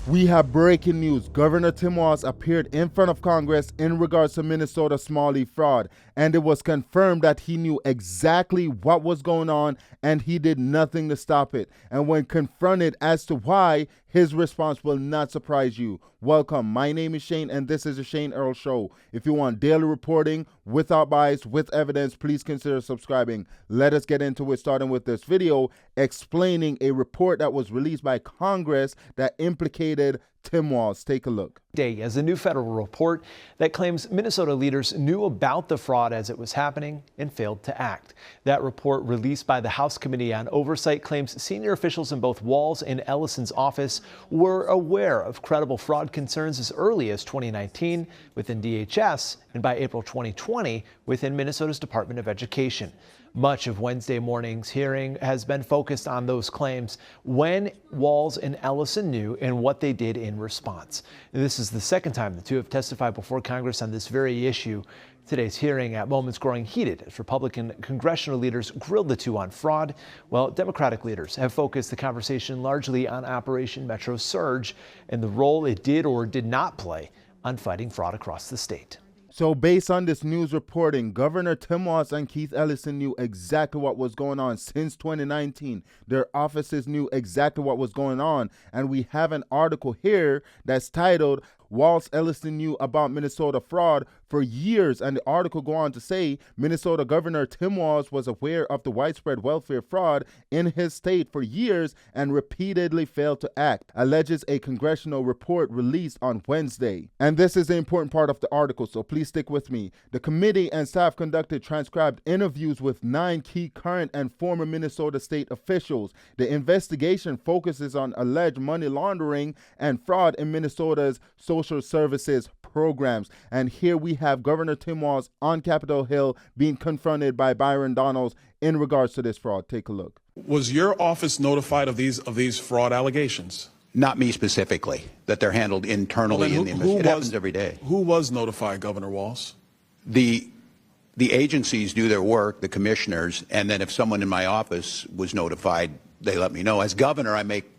We have breaking news. Governor Tim Walz appeared in front of Congress in regards to Minnesota small leaf fraud, and it was confirmed that he knew exactly what was going on and he did nothing to stop it. And when confronted as to why, his response will not surprise you. Welcome. My name is Shane and this is the Shane Earl Show. If you want daily reporting without bias, with evidence, please consider subscribing. Let us get into it, starting with this video explaining a report that was released by Congress that implicated Tim Walz. Take a look. As a new federal report that claims Minnesota leaders knew about the fraud as it was happening and failed to act. That report, released by the House Committee on Oversight, claims senior officials in both Walz and Ellison's office were aware of credible fraud concerns as early as 2019 within DHS and by April 2020 within Minnesota's Department of Education. Much of Wednesday morning's hearing has been focused on those claims, when Walz and Ellison knew and what they did in response. This is the second time the two have testified before Congress on this very issue. Today's hearing at moments growing heated as Republican congressional leaders grilled the two on fraud, while Democratic leaders have focused the conversation largely on Operation Metro Surge and the role it did or did not play on fighting fraud across the state. So based on this news reporting, Governor Tim Walz and Keith Ellison knew exactly what was going on since 2019. Their offices knew exactly what was going on. And we have an article here that's titled, Walz Ellison knew about Minnesota fraud for years, and the article go on to say Minnesota Governor Tim Walz was aware of the widespread welfare fraud in his state for years and repeatedly failed to act, alleges a congressional report released on Wednesday. And this is the important part of the article, so please stick with me. The committee and staff conducted transcribed interviews with 9 key current and former Minnesota state officials. The investigation focuses on alleged money laundering and fraud in Minnesota's social services programs. And here we have Governor Tim Walz on Capitol Hill being confronted by Byron Donalds in regards to this fraud. Take a look. Was your office notified of these fraud allegations? Not me specifically, that they're handled internally in the investigation. It happens every day. Who was notified, Governor Walz? The agencies do their work, the commissioners, and then if someone in my office was notified, they let me know. As governor, I make,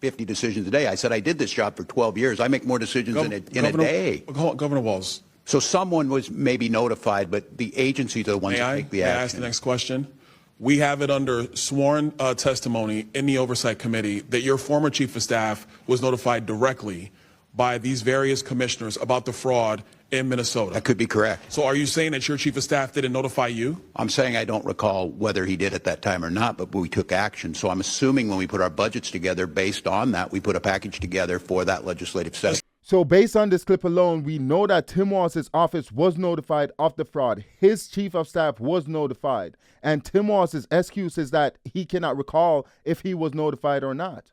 50 decisions a day. I said I did this job for 12 years. I make more decisions in a day. Governor Walz. So someone was maybe notified, but the agencies are the ones that take the action. May I ask the next question? We have it under sworn testimony in the Oversight Committee that your former chief of staff was notified directly by these various commissioners about the fraud in Minnesota. That could be correct. So are you saying that your chief of staff didn't notify you? I'm saying I don't recall whether he did at that time or not, but we took action. So I'm assuming when we put our budgets together based on that, we put a package together for that legislative session. So based on this clip alone, we know that Tim Walz's office was notified of the fraud. His chief of staff was notified. And Tim Walz's excuse is that he cannot recall if he was notified or not.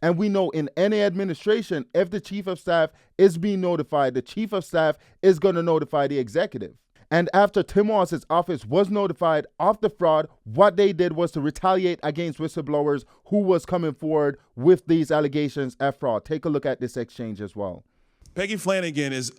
And we know in any administration, if the chief of staff is being notified, the chief of staff is going to notify the executive. And after Tim Walz's office was notified of the fraud, what they did was to retaliate against whistleblowers who was coming forward with these allegations of fraud. Take a look at this exchange as well. Peggy Flanagan is,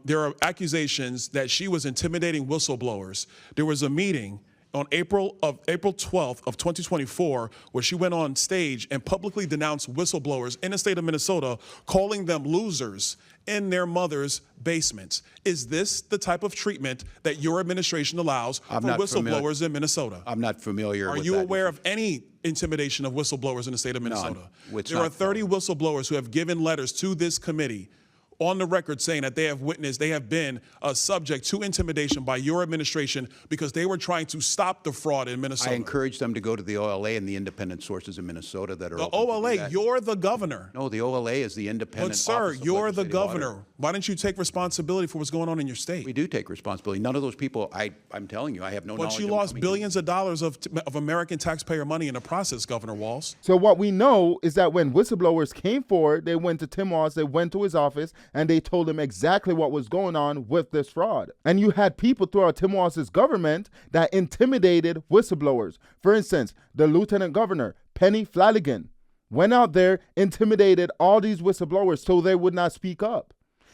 there are accusations that she was intimidating whistleblowers. There was a meeting on April 12th of 2024, where she went on stage and publicly denounced whistleblowers in the state of Minnesota, calling them losers in their mother's basements. Is this the type of treatment that your administration allows for whistleblowers in Minnesota? I'm not familiar with that. Are you aware of any intimidation of whistleblowers in the state of Minnesota? No, there are 30 whistleblowers who have given letters to this committee on the record saying that they have witnessed, they have been subject to intimidation by your administration because they were trying to stop the fraud in Minnesota. I encourage them to go to the OLA and the independent sources in Minnesota that are the OLA, you're the governor. No, the OLA is the independent. But sir, you're the governor. Why don't you take responsibility for what's going on in your state? We do take responsibility. None of those people, I'm telling you, I have no knowledge. But you lost billions of dollars of American taxpayer money in the process, Governor Walz. So what we know is that when whistleblowers came forward, they went to Tim Walz, they went to his office, and they told him exactly what was going on with this fraud. And you had people throughout Tim Walz's government that intimidated whistleblowers. For instance, the Lieutenant Governor, Penny Flanagan, went out there, intimidated all these whistleblowers so they would not speak up.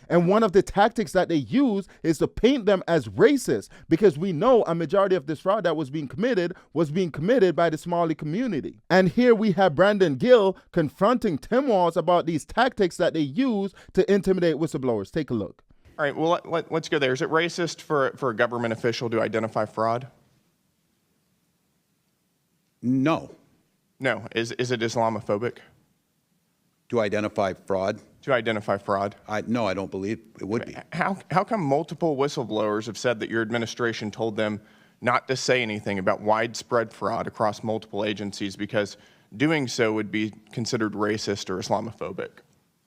And one of the tactics that they use is to paint them as racist, because we know a majority of this fraud that was being committed by the Somali community. And here we have Brandon Gill confronting Tim Walz about these tactics that they use to intimidate whistleblowers. Take a look. All right, well, let's go there. Is it racist for a government official to identify fraud? No. No. Is it Islamophobic To identify fraud? to identify fraud? No, I don't believe it would be. How come multiple whistleblowers have said that your administration told them not to say anything about widespread fraud across multiple agencies because doing so would be considered racist or Islamophobic?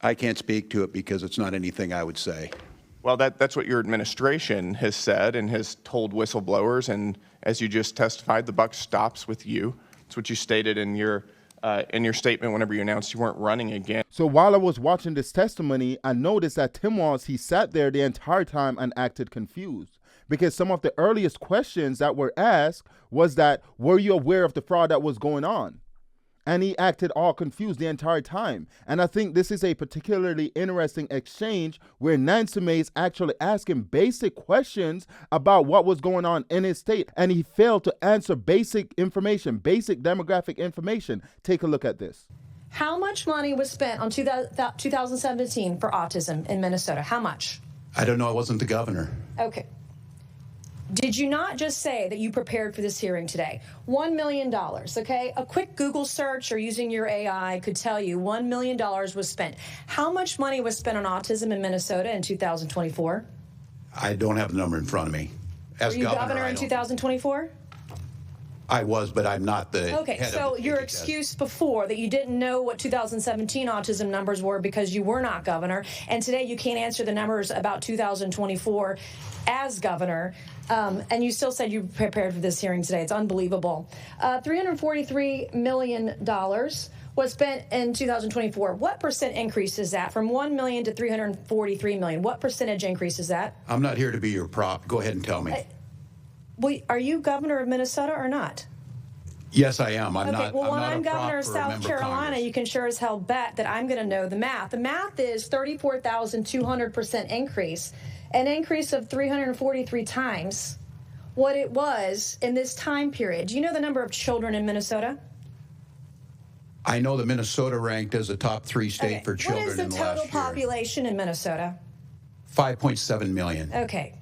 I can't speak to it because it's not anything I would say. Well, that's what your administration has said and has told whistleblowers, and as you just testified, the buck stops with you. That's what you stated in your statement whenever you announced you weren't running again. So while I was watching this testimony, I noticed that Tim Walz, he sat there the entire time and acted confused, because some of the earliest questions that were asked was that, were you aware of the fraud that was going on? And he acted all confused the entire time. And I think this is a particularly interesting exchange where Nancy Mace actually asked him basic questions about what was going on in his state, and he failed to answer basic information, basic demographic information. Take a look at this. How much money was spent on 2017 for autism in Minnesota? How much? I don't know. I wasn't the governor. Okay. Did you not just say that you prepared for this hearing today? $1 million, okay? A quick Google search or using your AI could tell you $1 million was spent. How much money was spent on autism in Minnesota in 2024? I don't have the number in front of me. As Were you governor in 2024? I was, but I'm not the Okay, head so of the your HHS. excuse before that you didn't know what 2017 autism numbers were because you were not governor, and today you can't answer the numbers about 2024 as governor, and you still said you prepared for this hearing today. It's unbelievable. $343 million was spent in 2024. What percent increase is that from 1 million to 343 million? What percentage increase is that? I'm not here to be your prop. Go ahead and tell me. Are you governor of Minnesota or not? Yes, I am. I'm Okay, not. well, I'm when not I'm a prop governor of for a South member of Carolina, Congress. you can sure as hell bet that I'm going to know the math. The math is 34,200% increase, an increase of 343 times what it was in this time period. Do you know the number of children in Minnesota? I know that Minnesota ranked as a top 3 state for children in the last year. What is the total population in Minnesota? 5.7 million. Okay.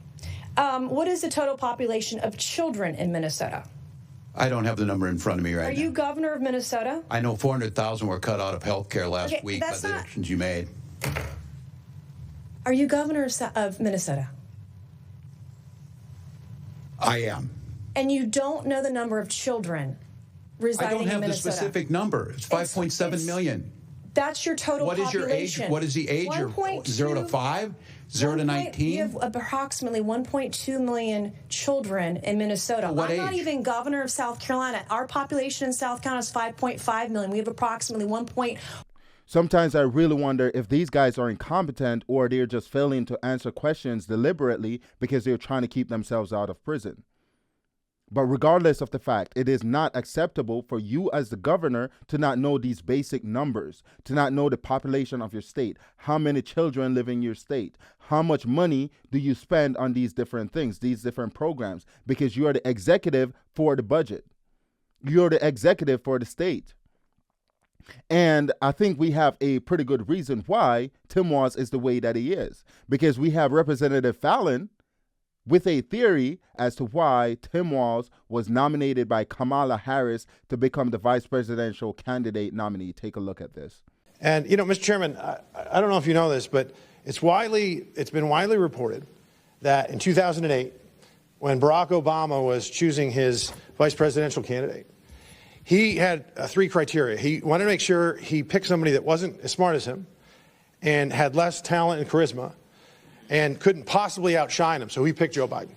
What is the total population of children in Minnesota? I don't have the number in front of me right now. Are you governor of Minnesota? I know 400,000 were cut out of health care last week by the actions you made. Are you governor of Minnesota? I am. And you don't know the number of children residing in Minnesota? I don't have the specific number. It's 5.7 million. That's your total What is population. your age? What is the age? 0 to 5? 0 to 19? You have approximately 1.2 million children in Minnesota. What I'm not age? even governor of South Carolina. Our population in South Carolina is 5.5 million. We have approximately 1. Sometimes I really wonder if these guys are incompetent or they're just failing to answer questions deliberately because they're trying to keep themselves out of prison. But regardless of the fact, it is not acceptable for you as the governor to not know these basic numbers, to not know the population of your state, how many children live in your state, how much money do you spend on these different things, these different programs, because you are the executive for the budget. You're the executive for the state. And I think we have a pretty good reason why Tim Walz is the way that he is, because we have Representative Fallon with a theory as to why Tim Walz was nominated by Kamala Harris to become the vice presidential candidate nominee. Take a look at this. And, you know, Mr. Chairman, I don't know if you know this, but it's been widely reported that in 2008, when Barack Obama was choosing his vice presidential candidate, he had 3 criteria. He wanted to make sure he picked somebody that wasn't as smart as him and had less talent and charisma and couldn't possibly outshine him, so he picked Joe Biden.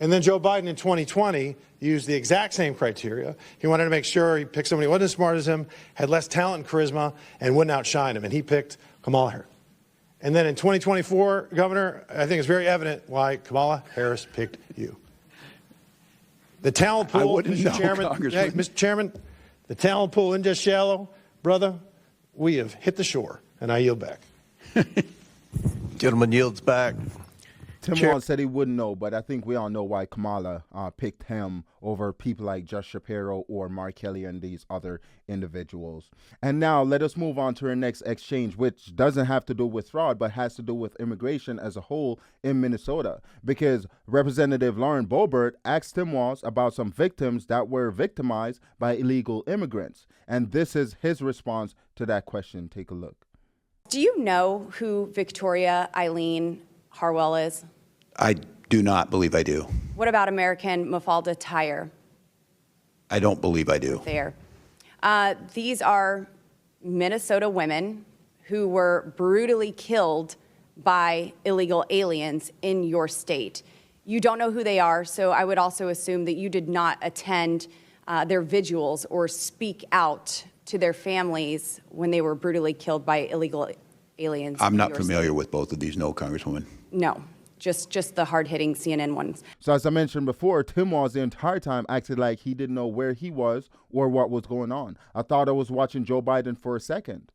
And then Joe Biden in 2020 used the exact same criteria. He wanted to make sure he picked somebody who wasn't as smart as him, had less talent and charisma, and wouldn't outshine him, and he picked Kamala Harris. And then in 2024, Governor, I think it's very evident why Kamala Harris picked you. The talent pool, Mr. Chairman, the talent pool isn't just shallow, brother. We have hit the shore, and I yield back. Gentleman yields back. Tim Chair- Walz said he wouldn't know, but I think we all know why Kamala picked him over people like Josh Shapiro or Mark Kelly and these other individuals. And now let us move on to our next exchange, which doesn't have to do with fraud, but has to do with immigration as a whole in Minnesota. Because Representative Lauren Boebert asked Tim Walz about some victims that were victimized by illegal immigrants. And this is his response to that question. Take a look. Do you know who Victoria Eileen Harwell is? I do not believe I do. What about American Mafalda Tyer? I don't believe I do. There. These are Minnesota women who were brutally killed by illegal aliens in your state. You don't know who they are, so I would also assume that you did not attend their vigils or speak out to their families when they were brutally killed by illegal aliens. I'm not familiar with both of these, no, Congresswoman. No, just the hard-hitting CNN ones. So as I mentioned before, Tim Walz the entire time acted like he didn't know where he was or what was going on. I thought I was watching Joe Biden for a second.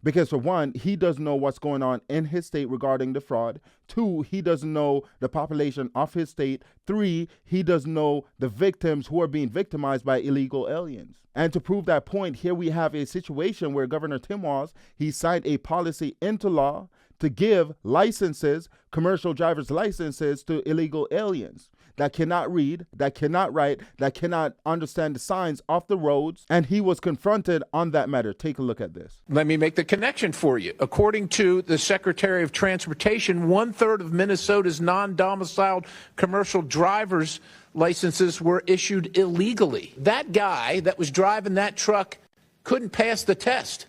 Because for one, he doesn't know what's going on in his state regarding the fraud. 2, he doesn't know the population of his state. 3, he doesn't know the victims who are being victimized by illegal aliens. And to prove that point, here we have a situation where Governor Tim Walz, he signed a policy into law to give licenses, commercial driver's licenses, to illegal aliens that cannot read, that cannot write, that cannot understand the signs off the roads. And he was confronted on that matter. Take a look at this. Let me make the connection for you. According to the Secretary of Transportation, 1/3 of Minnesota's non-domiciled commercial driver's licenses were issued illegally. That guy that was driving that truck couldn't pass the test.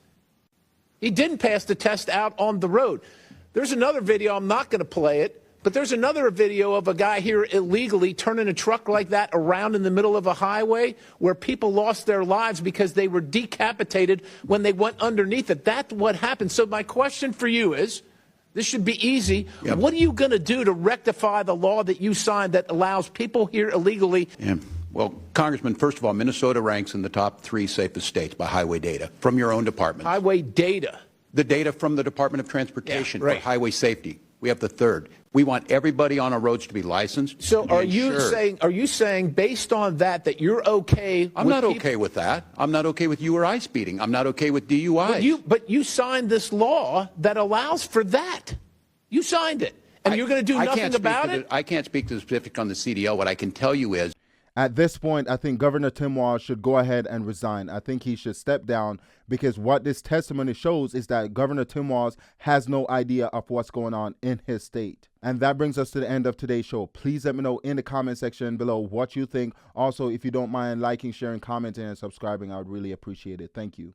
He didn't pass the test out on the road. There's another video, I'm not going to play it, but there's another video of a guy here illegally turning a truck like that around in the middle of a highway where people lost their lives because they were decapitated when they went underneath it. That's what happened. So my question for you is, this should be easy. Yep. What are you going to do to rectify the law that you signed that allows people here illegally? Yeah. Well, Congressman, first of all, Minnesota ranks in the top 3 safest states by highway data from your own department. Highway data? The data from the Department of Transportation for highway safety. We have the 3rd. We want everybody on our roads to be licensed. So are you saying based on that you're okay? I'm not okay with that. I'm not okay with you or I speeding. I'm not okay with DUI. But you signed this law that allows for that. You signed it. And you're going to do nothing about it? I can't speak to the specific on the CDL. What I can tell you is, at this point, I think Governor Tim Walz should go ahead and resign. I think he should step down, because what this testimony shows is that Governor Tim Walz has no idea of what's going on in his state. And that brings us to the end of today's show. Please let me know in the comment section below what you think. Also, if you don't mind liking, sharing, commenting, and subscribing, I would really appreciate it. Thank you.